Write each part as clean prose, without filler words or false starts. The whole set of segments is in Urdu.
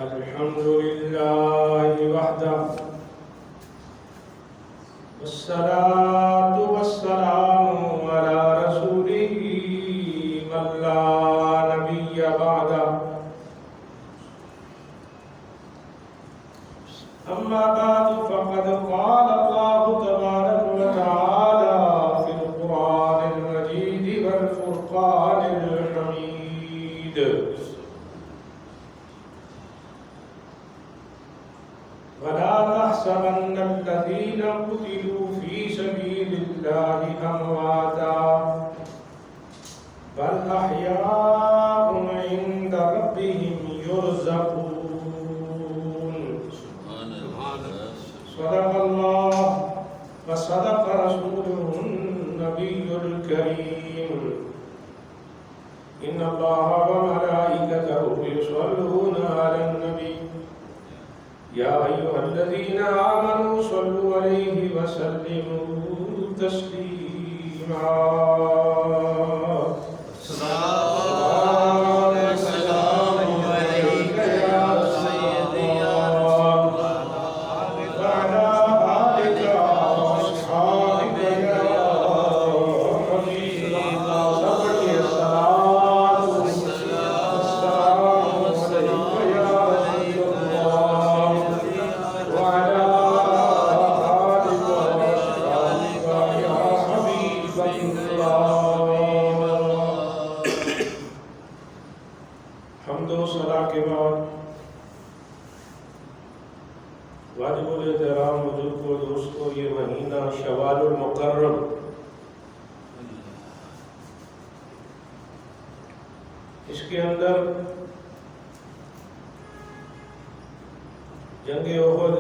الحمد لله وحده والصلاة والسلام على رسوله من لا نبي بعده أما بعد فقد قال الله تبارك وتعالى في القرآن المجيد والفرقان الحميد ولا تحسبن الذين قتلوا في سبيل الله أمواتا بل أحياء عند ربهم يرزقون صدق الله وصدق رسوله النبي الكريم إن الله وملائكته يصلون على النبي يا أيها الذين آمنوا صلوا عليه وسلموا تسليما حمد و ثنا کے بعد واجب الاحترام بزرگ و دوستوں، یہ مہینہ شوال المکرم اس کے اندر جنگ احد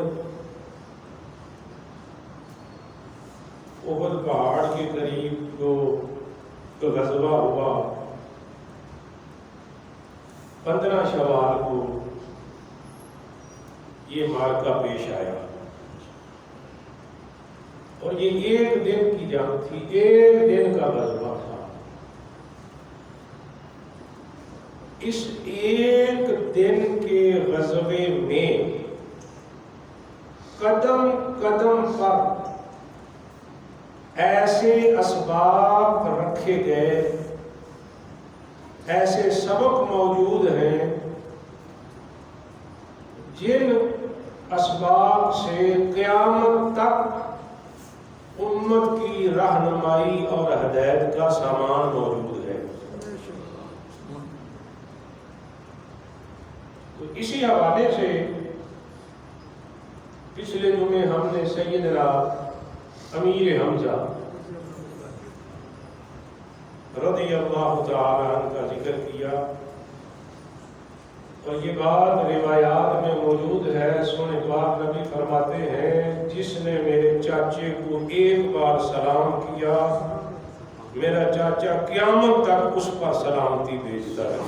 پہاڑ کے قریب جو غزوہ ہوا 15 شوال کو یہ معرکہ پیش آیا، اور یہ ایک دن کی جنگ تھی، ایک دن کا غزوہ تھا۔ اس ایک دن کے غزوے میں قدم قدم پر ایسے اسباب رکھے گئے، ایسے سبق موجود ہیں جن اسباب سے قیامت تک امت کی رہنمائی اور ہدایت کا سامان موجود ہے۔ تو اسی حوالے سے پچھلے جمعے ہم نے سیدنا امیر حمزہ رضی اللہ تعالی عنہ کا ذکر کیا، اور یہ بات روایات میں موجود ہے۔ سونے پاک نبی فرماتے ہیں، جس نے میرے چاچے کو ایک بار سلام کیا، میرا چاچا قیامت تک اس پر سلامتی بھیجتا ہے،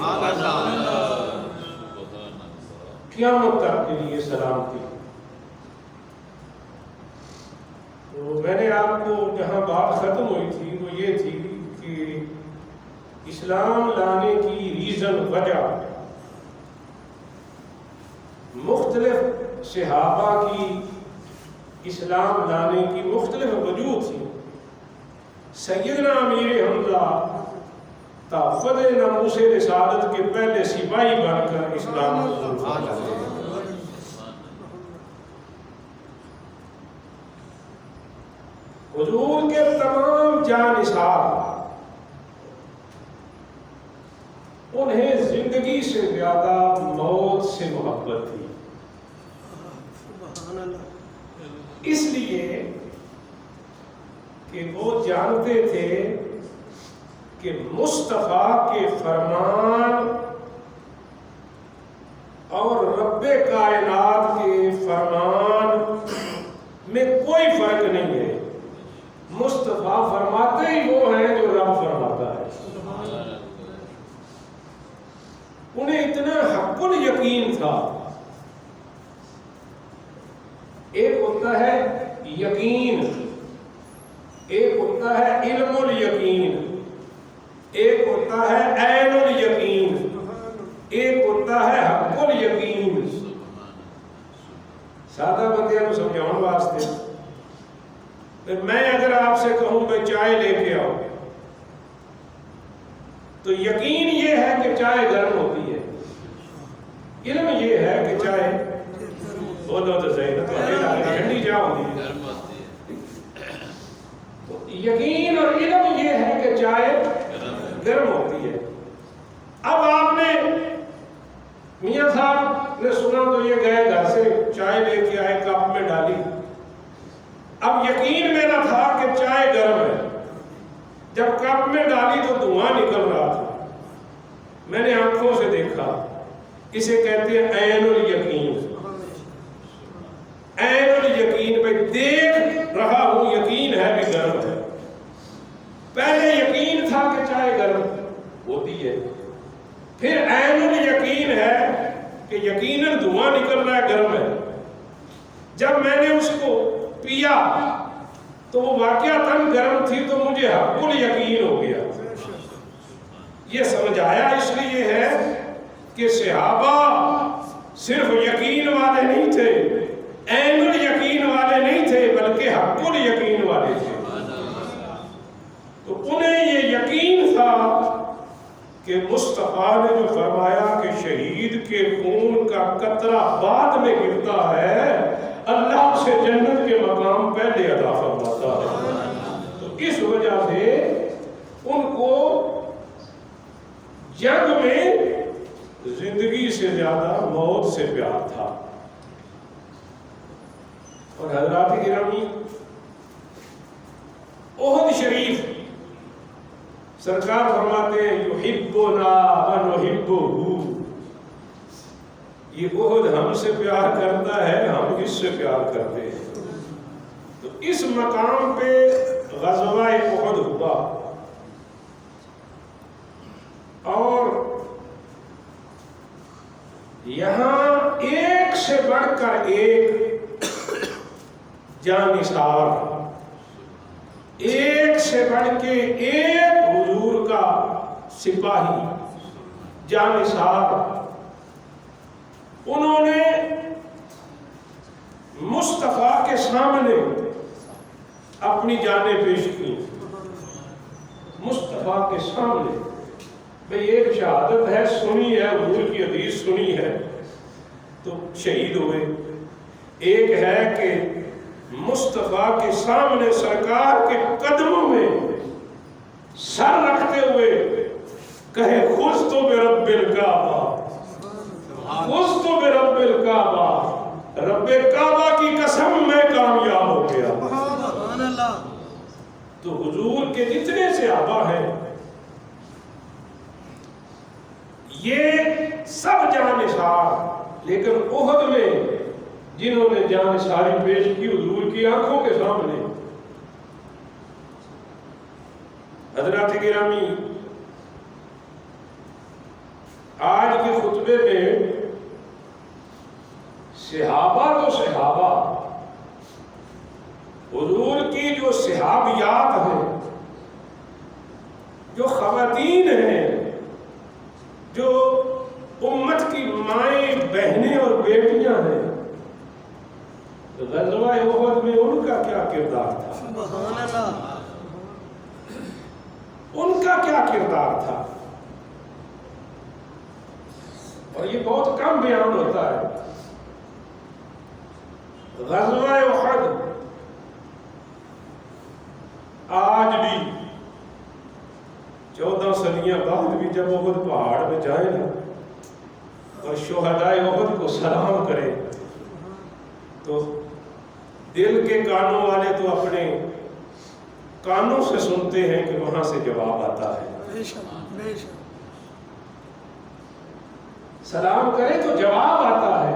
قیامت تک کے لیے سلامتی۔ تو میں نے آپ کو جہاں بات ختم ہوئی تھی وہ یہ تھی کہ اسلام لانے کی ریزن، وجہ مختلف صحابہ کی اسلام لانے کی مختلف وجوہ تھی۔ سیدنا امیر حمزہ تحفظ ناموس رسالت کے پہلے سپاہی بن کر اسلام قبول فرماتے ہیں۔ حضور کے تمام جانثار انہیں زندگی سے زیادہ موت سے محبت تھی، اس لیے کہ وہ جانتے تھے کہ مصطفیٰ کے فرمان اور رب کائنات کے فرمان میں کوئی فرق نہیں ہے۔ مصطفیٰ فرماتے ہی وہ ہیں جو رب فرماتا ہے۔ انہیں اتنا حق الیقین تھا۔ ایک ہوتا ہے یقین، ایک ہوتا ہے علم الیقین، ایک ہوتا ہے عین الیقین، ایک ہوتا ہے حق الیقین۔ کام واسطے۔ میں اگر آپ سے کہوں بھائی چائے لے کے آؤ، تو یقین یہ ہے کہ چائے گرم ہوتی ہے، علم یہ ہے کہ چائے بولو تو صحیح نہ تو ٹھنڈی چائے ہوتی ہے۔ یقین اور علم یہ ہے کہ چائے گرم ہوتی ہے۔ اب آپ نے میاں صاحب نے سنا تو یہ گئے گھر سے چائے لے کے آئے، کپ میں ڈالی۔ اب یقین میرا تھا کہ چائے گرم ہے، جب کپ میں ڈالی تو دھواں نکل رہا تھا، میں نے آنکھوں سے دیکھا، اسے کہتے ہیں عین الیقین۔ عین الیقین پہ دیکھ رہا ہوں، یقین ہے بھی گرم ہے۔ پہلے یقین تھا کہ چائے گرم ہوتی ہے، پھر عین الیقین ہے کہ یقیناً دھواں نکل رہا ہے، گرم ہے۔ جب میں نے اس کو پیا تو وہ واقعتاً گرم تھی، تو مجھے حق الیقین ہو گیا۔ یہ سمجھ آیا اس لیے ہے کہ صحابہ صرف یقین والے نہیں تھے، عین الیقین والے نہیں تھے، بلکہ حق الیقین والے تھے۔ تو انہیں یہ یقین تھا کہ مصطفیٰ نے جو فرمایا کہ شہید کے خون کا قطرہ بعد میں گرتا ہے، اللہ سے جنت کے مقام پہلے عطا فرماتا ہے۔ تو اس وجہ سے ان کو جنگ میں زندگی سے زیادہ موت سے پیار تھا۔ اور حضرات گرامی، احد شریف سرکار فرماتے ہیں یحبنا ونحبہ، یہ احد ہم سے پیار کرتا ہے، ہم اس سے پیار کرتے ہیں۔ تو اس مقام پہ غزوہ احد ہوا، اور یہاں ایک سے بڑھ کر ایک جانثار، ایک سے بڑھ کے ایک حضور کا سپاہی جانثار، انہوں نے مصطفیٰ کے سامنے اپنی جانیں پیش کی۔ مصطفیٰ کے سامنے بھئی ایک شہادت ہے، سنی ہے، حضور کی حدیث سنی ہے تو شہید ہوئے، ایک ہے کہ مصطفیٰ کے سامنے سرکار کے قدموں میں سر رکھتے ہوئے کہے خذت برب الکعبہ، خذت برب الکعبہ، رب کعبہ کی قسم میں کامیاب ہو گیا۔ تو حضور کے جتنے صحابہ ہیں یہ سب جانثار، لیکن احد میں جنہوں نے جانثاری پیش کی حضور کی آنکھوں کے سامنے، حضرات گرامی، آج کے خطبے میں صحابہ تو صحابہ، حضور کی جو صحابیات ہیں، جو خواتین ہیں، جو امت کی مائیں بہنیں اور بیٹیاں ہیں، غزوہ احد میں ان کا کیا کردار تھا؟ سبحان اللہ، ان کا کیا کردار تھا؟ اور یہ بہت کم بیان ہوتا ہے۔ غزوہ احد آج بھی 14 صدیاں بعد بھی جب احد پہاڑ میں جائیں نا اور شہدائے احد کو سلام کریں تو دل کے کانوں والے تو اپنے کانوں سے سنتے ہیں کہ وہاں سے جواب آتا ہے۔ سلام کریں تو جواب آتا ہے،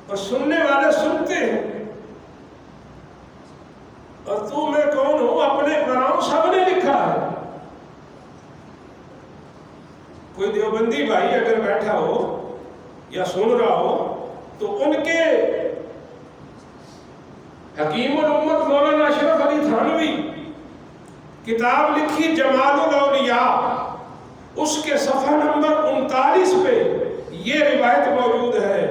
اور سننے والے سنتے ہیں۔ اور تو میں کون ہوں اپنے پراؤں سب نے لکھا ہے۔ کوئی دیوبندی بھائی اگر بیٹھا ہو یا سن رہا ہو تو ان کے حکیم الامت مولانا اشرف علی تھانوی کتاب لکھی جمال الاولیاء، اس کے صفحہ نمبر 39 پہ یہ روایت موجود ہے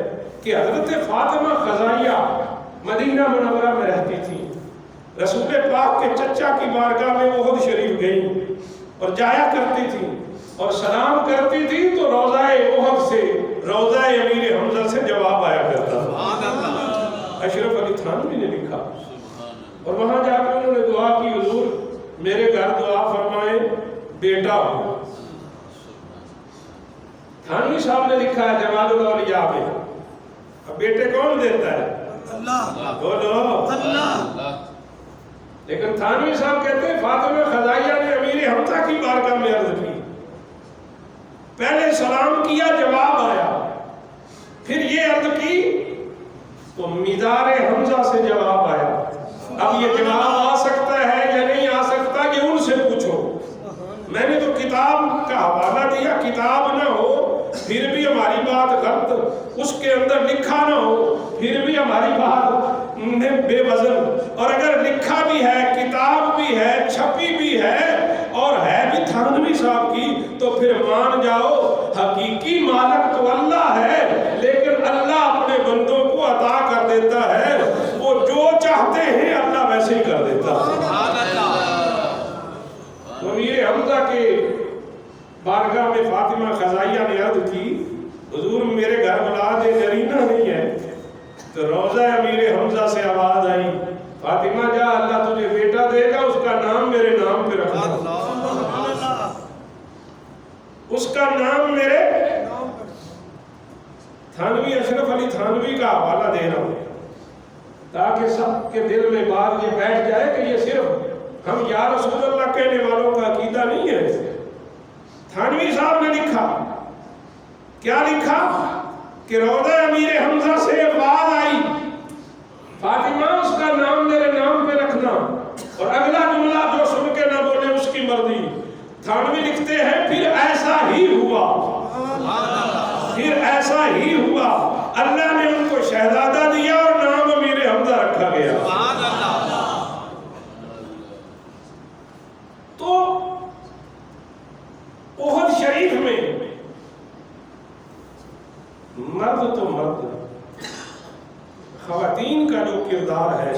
کہ حضرت فاطمہ خزائیہ مدینہ منورہ میں رہتی تھی، رسول پاک کے چچا کی بارگاہ میں احد شریف گئی اور جایا کرتی تھی اور سلام کرتی تھی تو روضہ احد سے، روضہ امیر حمزہ سے جواب آیا کرتا تھا۔ اشرف علی تھانوی نے لکھا اور وہاں جا کے انہوں نے دعا کی، حضور میرے گھر دعا فرمائیں بیٹا ہو۔ تھانوی صاحب نے لکھا ہے جمال الاولیاء میں، اب بیٹے کون دیتا ہے؟ اللہ، بولو اللہ۔ لیکن تھانوی صاحب کہتے ہیں فاطمہ خزائیہ نے امیر حمزہ کی بارگاہ میں عرض کی، پہلے سلام کیا جواب آیا، پھر یہ عرض کی تو مزار حمزہ سے جواب آیا۔ اب یہ جواب آ سکتا ہے یا نہیں آ سکتا یہ ان سے پوچھو، میں نے تو کتاب کا حوالہ دیا، کتاب نہ ہو پھر بھی ہماری بات غلط، اس کے اندر لکھا نہ ہو پھر بھی ہماری بات بے وزن، اور اگر لکھا بھی ہے، کتاب بھی ہے، چھپی بھی ہے اور ہے بھی تھانوی صاحب کی، تو پھر مان جاؤ حقیقی مالک تو اللہ ہے، لیکن اللہ اپنے بندوں کو عطا کر دیتا ہے، وہ جو چاہتے ہیں اللہ ویسے ہی کر دیتا ہے۔ امیر حمزہ کے بارگاہ میں فاطمہ خزائیہ نے عرض کی، حضور میرے گھر اولاد نرینہ نہیں ہے، تو روضہ امیر حمزہ سے آواز آئی، فاطمہ جا اللہ تجھے بیٹا دے گا، اس کا نام میرے نام پہ رکھنا، اس کا نام میرے تھانوی اشرف علی تھانوی کا حوالہ دے رہا ہوں تاکہ سب کے دل میں بات یہ بیٹھ جائے کہ یہ صرف ہم یا رسول اللہ کہنے والوں کا عقیدہ نہیں ہے۔ تھانوی صاحب نے لکھا، کیا لکھا کہ روضہ امیر حمزہ سے آواز آئی، فاطمہ اس کا نام میرے نام پہ رکھنا، اور اگلا جملہ جو سن کے نہ بولے اس کی مرضی۔ تھانوی لکھتے ہیں پھر ایسا ہی ہوا، پھر ایسا ہی ہوا، اللہ نے ان کو شہزادہ دیا اور نام امیر حمزہ رکھا گیا۔ تو احد شریف میں مرد تو مرد، خواتین کا جو کردار ہے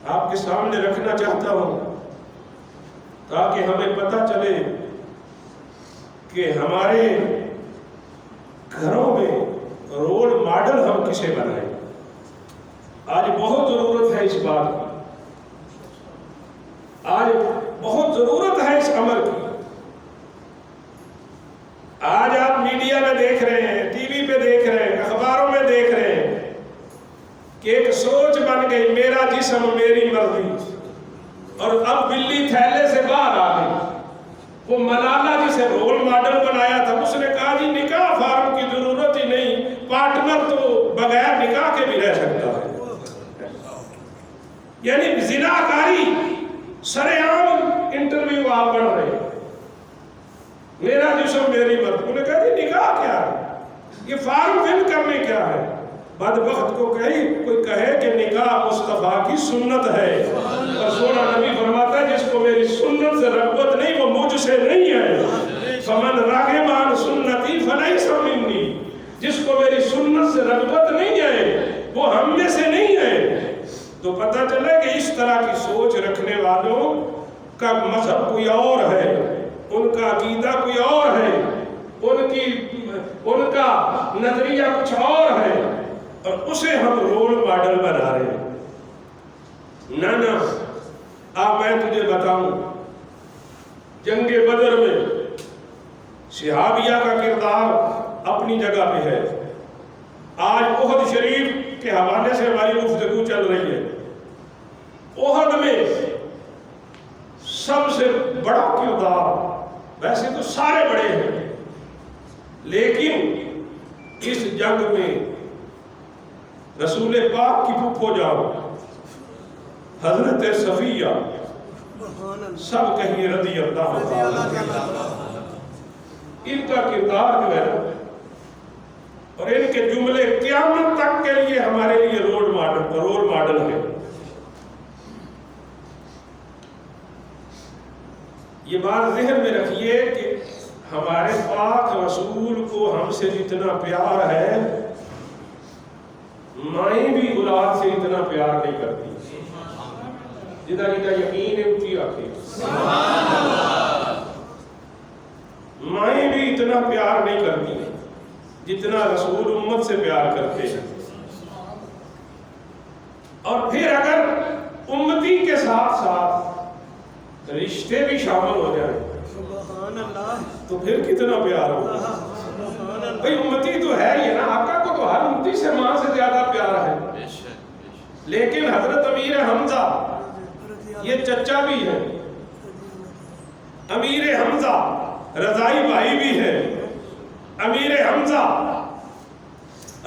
آپ کے سامنے رکھنا چاہتا ہوں تاکہ ہمیں پتہ چلے کہ ہمارے گھروں میں رول ماڈل ہم کسے بنائیں۔ آج بہت ضرورت ہے اس بات کی، آج بہت ضرورت ہے اس عمل کی۔ آج آپ میڈیا میں دیکھ رہے ہیں، ٹی وی پہ دیکھ رہے ہیں، اخباروں میں دیکھ رہے ہیں کہ ایک سوچ بن گئی میرا جسم میری مرضی، اور اب بلی تھیلے سے باہر آ گئی۔ وہ ملالہ جسے رول ماڈل بنایا تھا، اس نے کہا جی نکاح فارم کی ضرورت ہی نہیں، پارٹنر تو بغیر نکاح کے بھی رہ سکتا ہے۔ یعنی زناکاری سر عام انٹرویو آپ بڑھ رہے ہیں، میرا جسم میری مرضی۔ انہوں نے کہا جی نکاح کیا ہے، یہ فارم فل کرنے کیا ہے؟ بدبخت کو کوئی کہے کہ نکاح مصطفیٰ کی سنت ہے، اور سونا نبی فرماتا ہے جس کو میری سنت سے رغبت نہیں وہ مجھ سے نہیں ہے۔ فمن راغب عن سنتی فلیس منی، جس کو میری سنت سے رغبت نہیں ہے وہ ہم میں سے نہیں ہے۔ تو پتہ چلے کہ اس طرح کی سوچ رکھنے والوں کا مذہب کوئی اور ہے، ان کا عقیدہ کوئی اور ہے، ان کا نظریہ کچھ اور ہے، اور اسے ہم رول ماڈل بنا رہے ہیں۔ نہ اب میں تجھے بتاؤں، جنگ بدر میں صحابیہ کا کردار اپنی جگہ پہ ہے۔ آج احد شریف کے حوالے سے ہماری گفتگو چل رہی ہے۔ احد میں سب سے بڑا کردار، ویسے تو سارے بڑے ہیں، لیکن اس جنگ میں رسول پاک کی پھپھو جان حضرت صفیہ، سب کہیں رضی اللہ تعالیٰ، ان کا کردار جو ہے اور ان کے جملے قیامت تک کے لیے ہمارے لیے رول ماڈل ہے۔ یہ بات ذہن میں رکھیے کہ ہمارے پاک رسول کو ہم سے جتنا پیار ہے مائیں بھی اولاد سے اتنا پیار نہیں کرتی. جدا جدا یقین ہے اونچی آنکھیں. مائیں بھی اتنا پیار نہیں کرتی جتنا رسول امت سے پیار کرتے ہیں. اور پھر اگر امتی کے ساتھ ساتھ رشتے بھی شامل ہو جائیں تو پھر کتنا پیار ہوگا. بھئی امتی تو ہے یہ نا، آقا کو تو ہر امتی سے ماں سے زیادہ پیار ہے. لیکن حضرت امیر حمزہ یہ چچا بھی ہے، امیر حمزہ رضائی بھائی بھی ہے. امیر حمزہ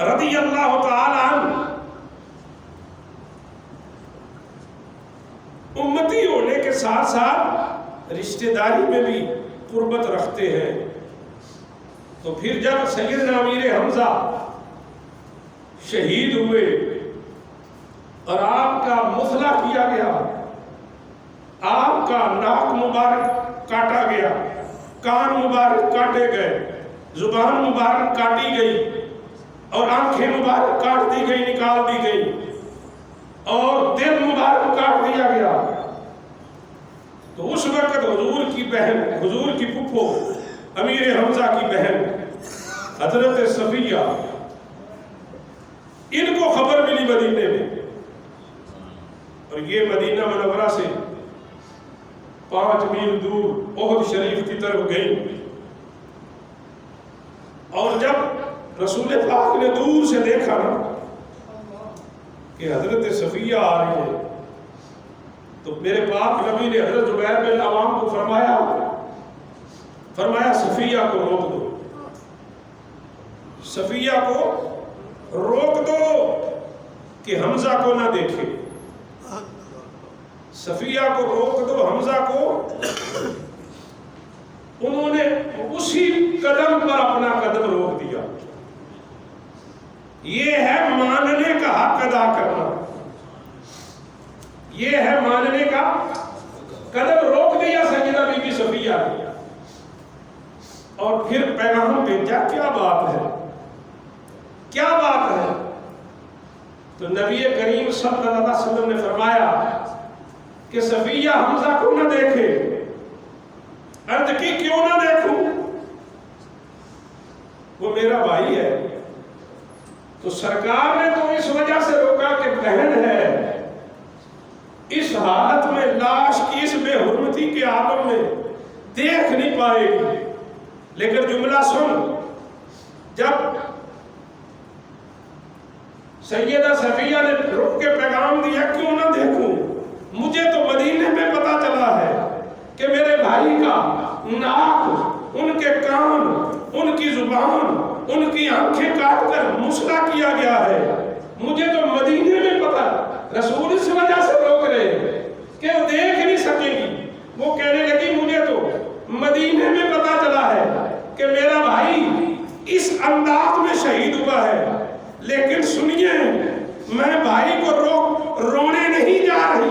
رضی اللہ تعالی عنہ امتی ہونے کے ساتھ ساتھ رشتہ داری میں بھی قربت رکھتے ہیں. تو پھر جب سیدنا امیر حمزہ شہید ہوئے اور آپ کا مثلا کیا گیا، آپ کا ناک مبارک کاٹا گیا، کان مبارک کاٹے گئے، زبان مبارک کاٹی گئی اور آنکھیں مبارک کاٹ دی گئی، نکال دی گئی، اور دل مبارک کاٹ دیا گیا، تو اس وقت حضور کی بہن، حضور کی پھپھو امیر حمزہ کی بہن حضرت صفیہ، ان کو خبر ملی مدینے میں، اور یہ مدینہ منورہ سے 5 میل دور احد شریف کی طرف گئی. اور جب رسول پاک نے دور سے دیکھا نا کہ حضرت صفیہ آ رہی ہے، تو میرے پاک نبی نے حضرت زبیر بن عوام کو فرمایا صفیہ کو روک دو، صفیہ کو روک دو کہ حمزہ کو نہ دیکھے، صفیہ کو روک دو حمزہ کو. انہوں نے اسی قدم پر اپنا قدم روک دیا. یہ ہے ماننے کا حق ادا کرنا، یہ ہے ماننے کا. قدم روک دیا سیدہ بی بی صفیہ نے اور پھر پیغام بھیجا. کیا بات ہے، کیا بات ہے؟ تو نبی کریم صلی اللہ علیہ وسلم نے فرمایا کہ صفیہ حمزہ کو نہ دیکھے. عرض کی کیوں نہ دیکھوں؟ وہ میرا بھائی ہے. تو سرکار نے تو اس وجہ سے روکا کہ بہن ہے، اس حالت میں لاش کی اس بے حرمتی کے عالم میں دیکھ نہیں پائے گی. لیکن جملہ سن، جب سیدہ صفیہ نے رک کے پیغام دیا کیوں نہ دیکھوں، مجھے تو مدینے میں پتا چلا ہے کہ میرے بھائی کا ناک، ان کے کان، ان کی زبان، ان کی آنکھیں کاٹ کر مسلا کیا گیا ہے. مجھے تو مدینے میں پتا، رسول اس وجہ سے روک رہے کہ وہ دیکھ نہیں سکے گی. وہ کہنے لگی مجھے تو مدینے میں پتا چلا ہے کہ میرا بھائی اس انداز میں شہید ہوا ہے. لیکن سنیے، میں بھائی کو رونے نہیں جا رہی.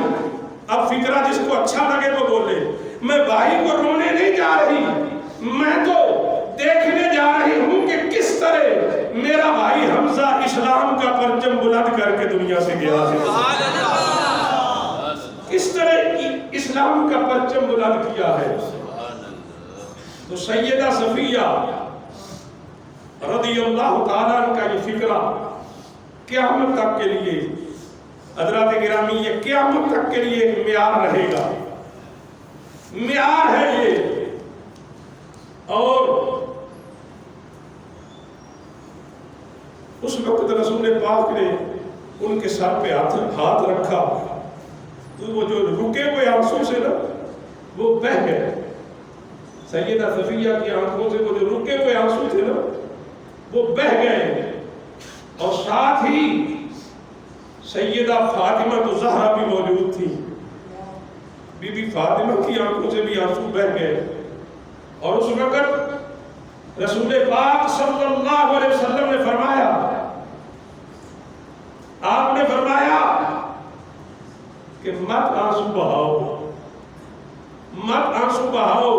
اب فکرہ جس کو اچھا لگے وہ بولے. میں بھائی کو رونے نہیں جا رہی، میں تو دیکھنے جا رہی ہوں کہ کس طرح میرا بھائی حمزہ اسلام کا پرچم بلند کر کے دنیا سے گیا ہے. کس طرح اسلام کا پرچم بلند کیا ہے. تو سیدہ صفیہ رضی اللہ تعالیٰ عنہ کا یہ فکرہ قیامت تک کے لیے، حضرات گرامی، یہ قیامت تک کے لیے ایک معیار رہے گا، معیار ہے یہ. اور اس وقت رسول پاک نے ان کے سر پہ ہاتھ رکھا تو وہ جو رکے ہوئے آنسو سے نا وہ بہہ گئے. سیدہ صفیہ کی آنکھوں سے وہ جو رکے ہوئے آنسو تھے نا وہ بہہ گئے. اور ساتھ ہی سیدہ فاطمہ زہرا بھی موجود تھی. بی بی فاطمہ کی آنکھوں سے بھی آنسو بہہ گئے. اور اس وقت رسول پاک صلی اللہ علیہ وسلم نے فرمایا، آپ نے فرمایا کہ مت آنسو بہاؤ، مت آنسو بہاؤ.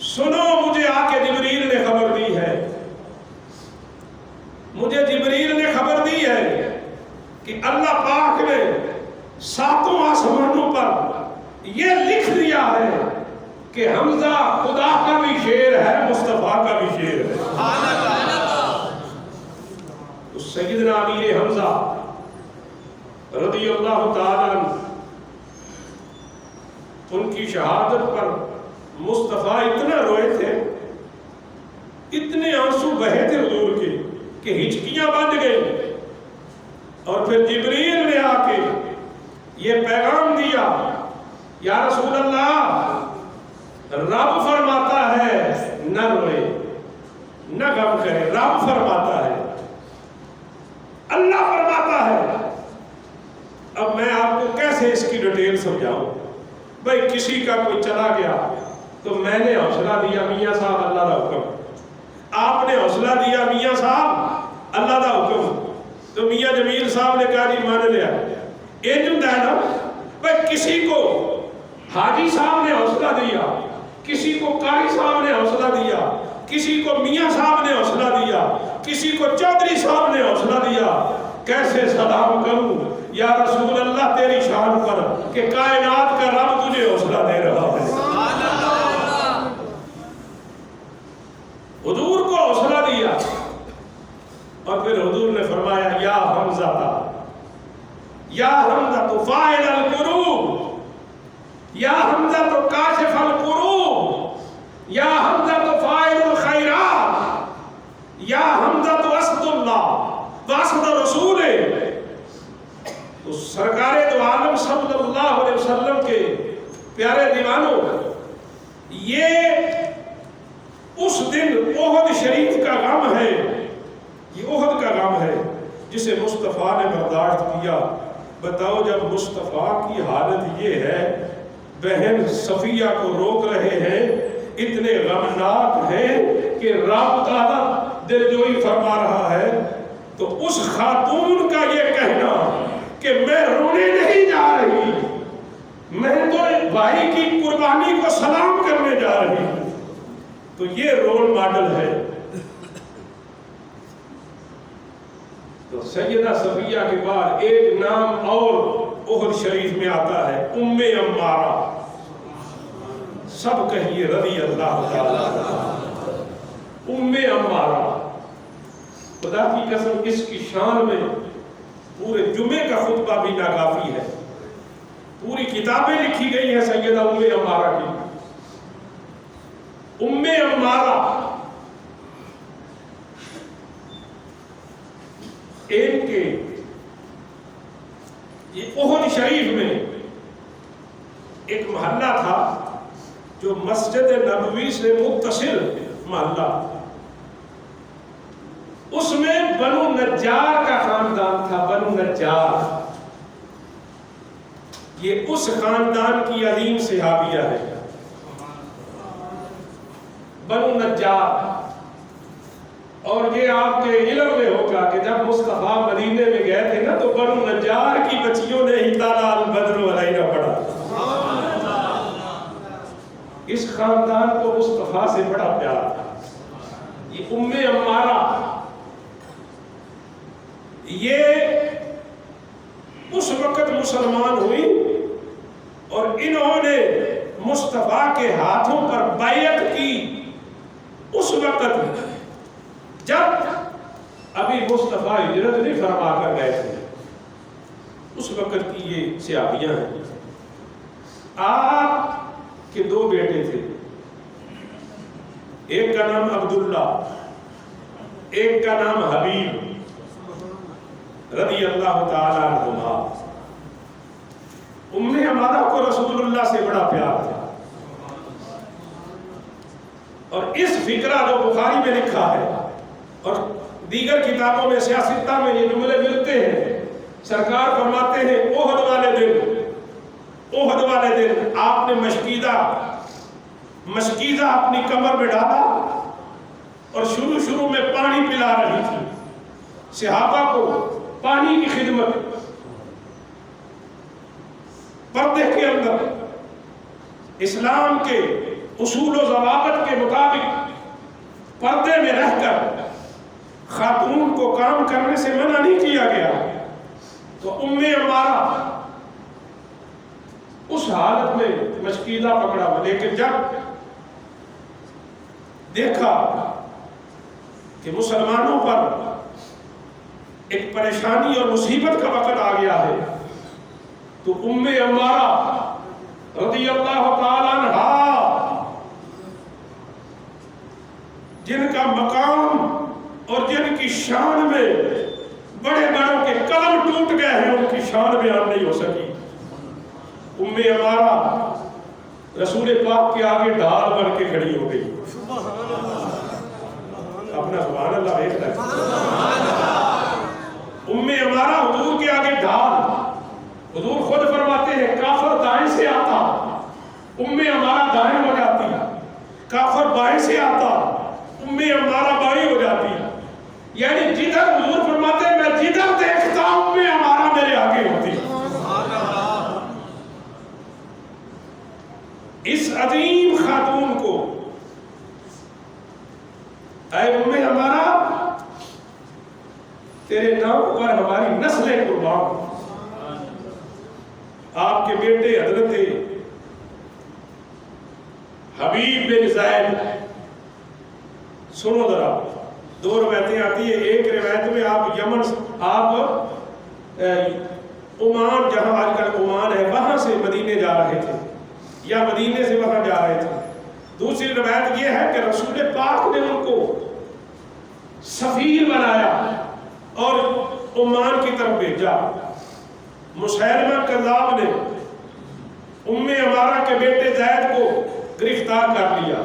سنو، مجھے آ کے جبریل نے خبر دی ہے کہ حمزہ خدا کا بھی شیر ہے، مصطفیٰ کا بھی شیر ہے۔ تو سیدنا امیر حمزہ رضی اللہ تعالیٰ عنہ، ان کی شہادت پر مصطفیٰ اتنا روئے تھے، اتنے آنسو بہے تھے حضور کے کہ ہچکیاں بن گئی، اور پھر جبریل نے آ کے یہ پیغام دیا، یا رسول اللہ، رب فرماتا ہے نہ روئے نہ غم کرے، رب فرماتا ہے، اللہ فرماتا ہے۔ اب میں آپ کو کیسے اس کی ڈیٹیل سمجھاؤں؟ بھائی کسی کا کوئی چلا گیا تو میں نے حوصلہ دیا میاں صاحب اللہ کا حکم، آپ نے حوصلہ دیا میاں صاحب اللہ کا حکم، تو میاں جمیل صاحب نے کہا جی مان لیا، یہ جو ہے نا بھائی کسی کو حاجی صاحب نے حوصلہ دیا، کسی کو قاری صاحب نے حوصلہ دیا، کسی کو میاں صاحب نے حوصلہ دیا، کسی کو چودھری صاحب نے حوصلہ دیا، کیسے سلام کروں یا رسول اللہ تیری شان پر کہ کائنات کا رب تجھے حوصلہ دے رہا ہے۔ حضور کو حوصلہ دیا، اور پھر حضور نے فرمایا یا حمزہ یا حمزہ تو فاعل الکروب، یا حمزہ تو کاشف الکروب، یا حمزہ تو فاعل الخیرات، یا حمزہ تو اسد اللہ واسد رسول۔ تو سرکار دو عالم صلی اللہ علیہ وسلم کے پیارے دیوانوں، یہ اس دن احد شریف کا غم ہے، یہ احد کا غم ہے جسے مصطفیٰ نے برداشت کیا۔ بتاؤ جب مصطفیٰ کی حالت یہ ہے، بہن صفیہ کو روک رہے ہیں، اتنے غمناک ہیں کہ رب تعالیٰ دل جوئی فرما رہا ہے، تو اس خاتون کا یہ کہنا کہ میں رونے نہیں جا رہی، میں تو بھائی کی قربانی کو سلام کرنے جا رہی ہوں، تو یہ رول ماڈل ہے۔ تو سیدہ صفیہ کے بعد ایک نام اور احد شریف میں آتا ہے، ام عمارہ، سب کہیے رضی اللہ تعالیٰ۔ ام عمارہ، خدا کی قسم اس کی شان میں پورے جمعے کا خطبہ بھی ناکافی ہے، پوری کتابیں لکھی گئی ہیں سیدہ ام عمارہ کی۔ ام عمارہ ایک کے یہ احد شریف میں ایک محلہ تھا جو مسجد نبوی سے متصل محلہ، اس میں بنو نجار کا خاندان تھا۔ بنو نجار یہ اس خاندان کی عظیم صحابیہ ہے، بنو نجار۔ اور یہ آپ کے علم میں ہوگا کہ جب مصطفیٰ مدینے میں گئے تھے نا، تو بنو نجار کی بچیوں نے ہی طلع البدر علینا پڑھا۔ اس خاندان کو مصطفیٰ سے بڑا پیار تھا۔ یہ ام عمارہ، یہ اس وقت مسلمان ہوئی اور انہوں نے مصطفیٰ کے ہاتھوں پر بیعت کی اس وقت جب ابھی مصطفیٰ ہجرت نہیں فرما کر گئے تھے، اس وقت کی یہ صحابیاں ہیں۔ آپ کے دو بیٹے تھے، ایک کا نام عبداللہ، ایک کا نام حبیب رضی اللہ تعالیٰ عنہما۔ ام عمارہ کو رسول اللہ سے بڑا پیار تھا، اور اس فقرہ جو بخاری میں لکھا ہے اور دیگر کتابوں میں سیاستہ میں یہ جملے ملتے ہیں، سرکار فرماتے ہیں احد والے دن آپ نے مشکیزہ اپنی کمر میں ڈالا اور شروع میں پانی پلا رہی تھی صحابہ کو، پانی کی خدمت، پردے کے اندر اسلام کے اصول و ضوابط کے مطابق پردے میں رہ کر خاتون کو کام کرنے سے منع نہیں کیا گیا۔ تو ام عمارہ اس حالت میں مشکیزہ پکڑا ہوا، لیکن جب دیکھا کہ مسلمانوں پر ایک پریشانی اور مصیبت کا وقت آ گیا ہے، تو ام عمارہ رضی اللہ تعالیٰ عنہا، جن کا مقام اور جن کی شان میں بڑے بڑوں کے قلم ٹوٹ گئے ہیں، ان کی شان بیان نہیں ہو سکی، ام عمارہ رسول پاک کے آگے ڈھال بن کے کھڑی ہو گئی۔ اپنا سبحان اللہ دیکھتا ہے، ام عمارہ حضور کے آگے ڈھال، حضور خود فرماتے ہیں کافر دائیں سے آتا ام عمارہ دائیں ہو جاتی، کافر بائیں سے آتا ام عمارہ بائیں ہو جاتی، یعنی جدھر حضور فرماتے ہیں میں جدھر دیکھتا ام عمارہ میرے آگے ہوتی۔ اس عظیم خاتون کو اے ام عمارہ، تیرے نام پر ہماری نسلیں قربان۔ آپ کے بیٹے حضرت حبیب بن زید، سنو ذرا، دو روایتیں آتی ہیں، ایک روایت میں آپ یمن، آپ عمان، جہاں آج کل عمان ہے، وہاں سے مدینے جا رہے تھے یا مدینے سے وہاں جا رہے تھے۔ دوسری روایت یہ ہے کہ رسول پاک نے ان کو سفیر بنایا اور عمان کی طرف بھیجا۔ مسیلمہ کذاب نے ام عمارہ کے بیٹے زید کو گرفتار کر لیا،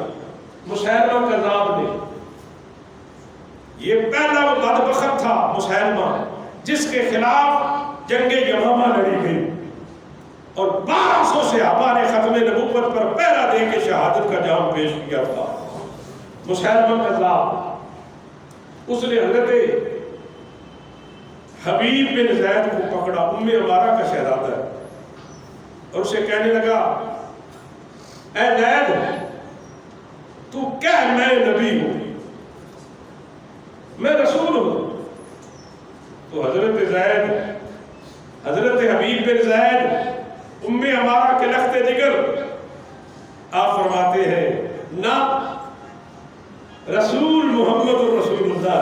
مسیلمہ کذاب نے۔ یہ پہلا وہ بدبخت تھا مسیلمہ جس کے خلاف جنگ یمامہ لڑی گئی، اور 1200 صحابہ نے ختم نبوت پر پہرا دے کے شہادت کا جام پیش کیا تھا۔ مسیلمہ کذاب، اس نے حضرت حبیب بن زید کو پکڑا، ام عمارہ کا شہزادہ ہے، اور اسے کہنے لگا اے زید تو کہہ میں نبی ہوں، میں رسول ہوں۔ تو حضرت زید، حضرت حبیب بن زید ام عمارہ کے لخت جگر آپ فرماتے ہیں نہ، رسول محمد رسول اللہ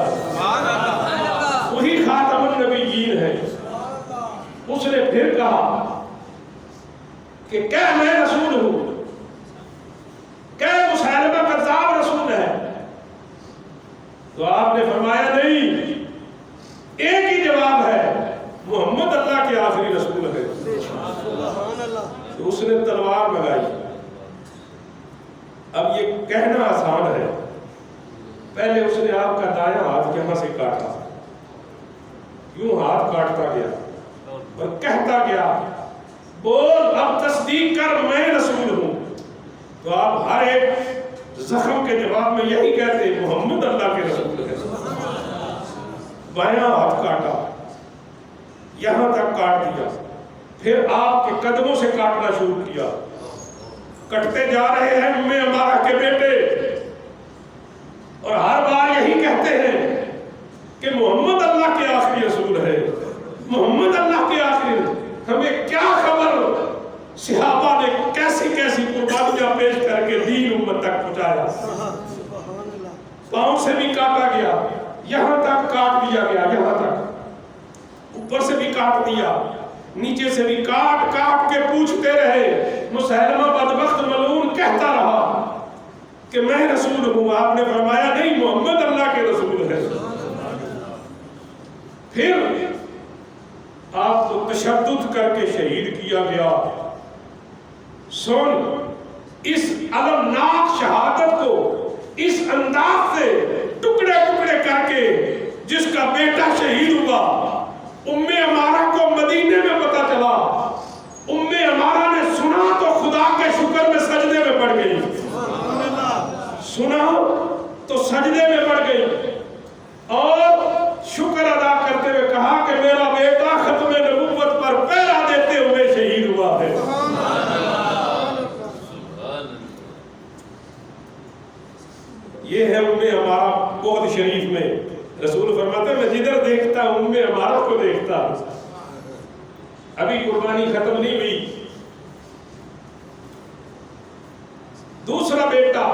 وہی خاتم النبیین ہے۔ اس نے پھر کہا کہ کہہ میں رسول ہوں، کہہ مسیلمہ کذاب رسول ہے۔ تو آپ نے فرمایا نہیں، ایک ہی جواب ہے، محمد اللہ کے آخری رسول ہے۔ تو اس نے تلوار لگائی۔ اب یہ کہنا آسان ہے، پہلے اس نے آپ کا دایاں ہاتھ یہاں سے کاٹا، یوں ہاتھ کاٹتا گیا اور کہتا گیا بول اب تصدیق کر میں رسول ہوں۔ تو آپ ہر ایک زخم کے جواب میں یہی کہتے محمد اللہ کے رسول ہے۔ بایاں ہاتھ کاٹا، یہاں تک کاٹ دیا، پھر آپ کے قدموں سے کاٹنا شروع کیا۔ کٹتے جا رہے ہیں ام عمارہ کے بیٹے، اور ہر بار یہی کہتے ہیں کہ محمد اللہ کے آخری رسول ہے، محمد اللہ کے آخری۔ ہمیں کیا خبر صحابہ نے کیسی کیسی قربانیاں پیش کر کے دین امت تک پہنچایا۔ پاؤں سے بھی کاٹا گیا، یہاں تک کاٹ دیا گیا، یہاں تک اوپر سے بھی کاٹ دیا، نیچے سے بھی کاٹ کاٹ کے پوچھتے رہے۔ مسیلمہ بدبخت ملعون کہتا رہا کہ میں رسول ہوں۔ آپ نے فرمایا نہیں، محمد اللہ کے رسول ہے۔ پھر آپ کو تشدد کر کے شہید کیا گیا۔ سن، اس المناک شہادت کو اس انداز سے ٹکڑے ٹکڑے کر کے جس کا بیٹا شہید ہوا، ام عمارہ کو مدینے میں پتہ چلا، ام عمارہ نے سنا تو خدا کے شکر میں سجدے میں پڑ گئی، سنا تو سجدے میں پڑ گئی اور شکر ادا کرتے ہوئے کہا کہ میرا بیٹا ختم نبوت پر پہرا دیتے ہوئے شہید ہوا ہے۔ یہ ہے ام عمارہ بہت شریف میں۔ رسول فرماتے ہیں میں جدھر دیکھتا ہوں ام عمارہ کو دیکھتا ہوں۔ ابھی قربانی ختم نہیں ہوئی، دوسرا بیٹا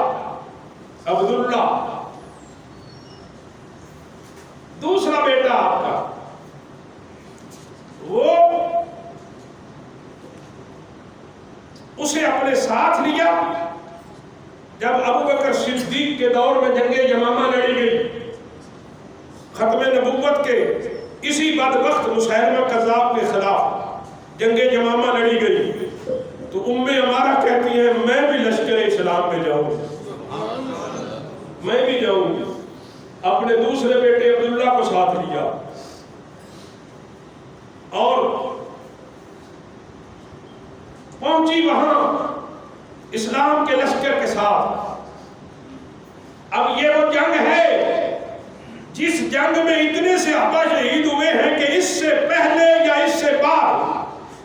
عبداللہ، دوسرا بیٹا آپ کا، وہ اسے اپنے ساتھ لیا جب ابو بکر صدیق کے دور میں جنگ یمامہ لڑی گئی، ختم نبوت کے اسی بدبخت مسیلمہ کذاب کے خلاف جنگ یمامہ لڑی گئی، تو ام عمارہ کہتی ہیں میں بھی لشکر اسلام میں جاؤں، میں بھی جاؤں گی، اپنے دوسرے بیٹے عبداللہ کو ساتھ لیا اور پہنچی وہاں اسلام کے لشکر کے ساتھ۔ اب یہ وہ جنگ ہے جس جنگ میں اتنے صحابہ شہید ہوئے ہیں کہ اس سے پہلے یا اس سے بعد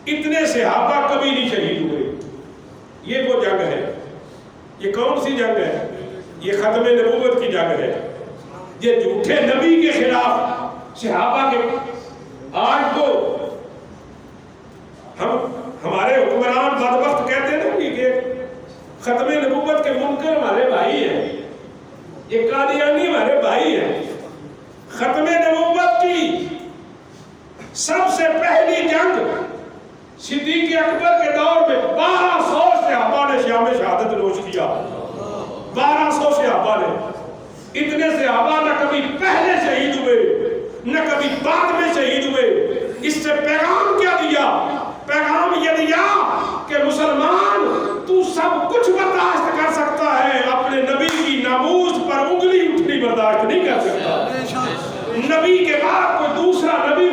اتنے صحابہ کبھی نہیں شہید ہوئے۔ یہ وہ جنگ ہے۔ یہ کون سی جنگ ہے؟ یہ ختم نبوت کی جنگ ہے۔ یہ جھوٹے نبی کے خلاف صحابہ کے، آج کو ہمارے حکمران بدبخت کہتے ہیں کہ ختم نبوت کے منکر ہمارے بھائی ہیں، یہ قادیانی ہمارے بھائی ہیں۔ ختم نبوت کی سب سے پہلی جنگ صدیق اکبر کے دور میں 1200 صحابہ نے شام شہادت نوش کیا، 1200 صحابہ نے۔ اتنے صحابہ نہ کبھی پہلے شہید ہوئے نہ کبھی بعد میں شہید ہوئے۔ اس سے پیغام کیا دیا؟ پیغام یہ دیا کہ مسلمان تو سب کچھ برداشت کر سکتا ہے، اپنے نبی کی ناموس پر انگلی اٹھنی برداشت نہیں کر سکتا۔ نبی کے بعد کوئی دوسرا نبی